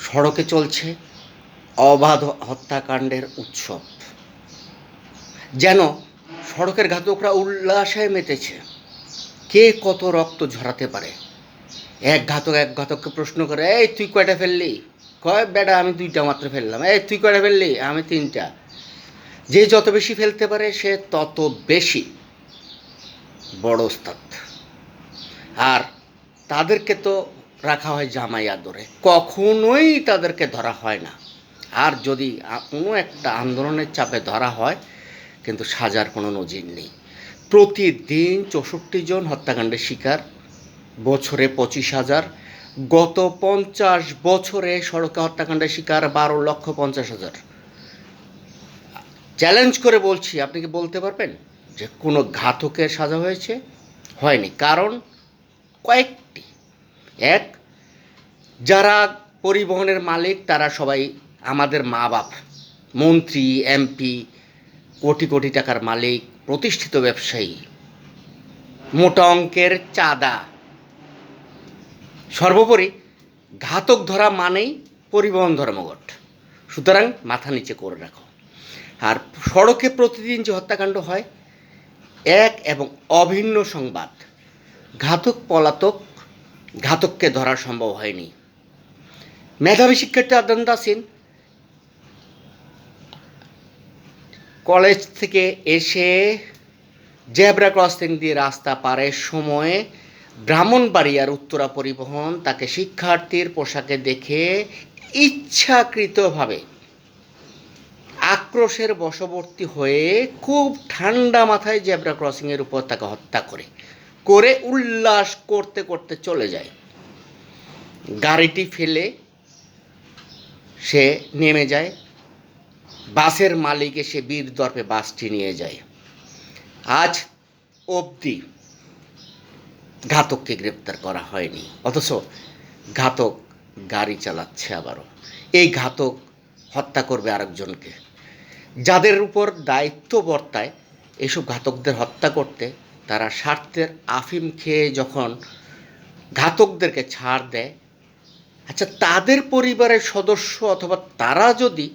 সড়কে চলছে অবাধ হত্যাকাণ্ডের উৎসব। যেন সড়কের ঘাতকরা উল্লাসে মেতেছে, কে কত রক্ত ঝরাতে পারে। এক ঘাতককে প্রশ্ন করে, এই তুই কয়টা ফেললি? কয়, বেটা আমি 2টা মাত্র ফেললাম। এই তুই কয়টা ফেললি? আমি 3টা। যে যত বেশি ফেলতে পারে সে তত বেশি বড় ওস্তাদ। আর তাদেরকে তো রাখা হয় জামাই আদরে, কখনোই তাদেরকে ধরা হয় না। আর যদি কোনো একটা আন্দোলনের চাপে ধরা হয়, কিন্তু সাজার কোনো নজির নেই। প্রতিদিন 64 জন হত্যাকাণ্ডের শিকার, বছরে 25,000। গত 50 বছরে সড়কে হত্যাকাণ্ডের শিকার 12,50,000। চ্যালেঞ্জ করে বলছি, আপনি কি বলতে পারবেন যে কোনো ঘাতকের সাজা হয়েছে? হয়নি। কারণ কয়েকটি। এক, যারা পরিবহনের মালিক তারা সবাই আমাদের মা বাপ, মন্ত্রী, এমপি, কোটি কোটি টাকার মালিক, প্রতিষ্ঠিত ব্যবসায়ী, মোটা অঙ্কের চাঁদা। সর্বোপরি ঘাতক ধরা মানেই পরিবহন ধর্মঘট। সুতরাং মাথা নিচে করে রাখো। আর সড়কে প্রতিদিন যে হত্যাকাণ্ড হয়, এক এবং অভিন্ন সংবাদ। ঘাতক পলাতক, ঘাতককে ধরা সম্ভব হয়নি। মেধাবী শিক্ষার্থী আদনান তাসিন কলেজ থেকে এসে জেব্রা ক্রসিং দিয়ে রাস্তা পারের সময়ে ব্রাহ্মণবাড়িয়ার উত্তরা পরিবহন তাকে শিক্ষার্থীর পোশাকে দেখে ইচ্ছাকৃতভাবে আক্রোশের বশবর্তী হয়ে খুব ঠান্ডা মাথায় জেব্রা ক্রসিংয়ের উপর তাকে হত্যা করে উল্লাস করতে করতে চলে যায়। গাড়িটি ফেলে সে নেমে যায়। বাসের মালিক এসে বীর দর্পে বাসটি নিয়ে যায়। আজ অবধি ঘাতককে গ্রেপ্তার করা হয়নি, অথচ ঘাতক গাড়ি চালাচ্ছে আবারও। এই ঘাতক হত্যা করবে আরেকজনকে। যাদের উপর দায়িত্ব বর্তায় এসব ঘাতকদের হত্যা করতে, তারা স্বার্থের আফিম খেয়ে যখন ঘাতকদেরকে ছাড় দেয়, আচ্ছা তাদের পরিবারের সদস্য অথবা তারা যদি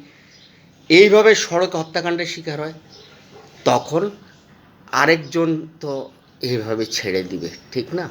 এইভাবে সড়ক হত্যাকাণ্ডের শিকার হয়, তখন আরেকজন তো এইভাবে ছেড়ে দিবে, ঠিক না?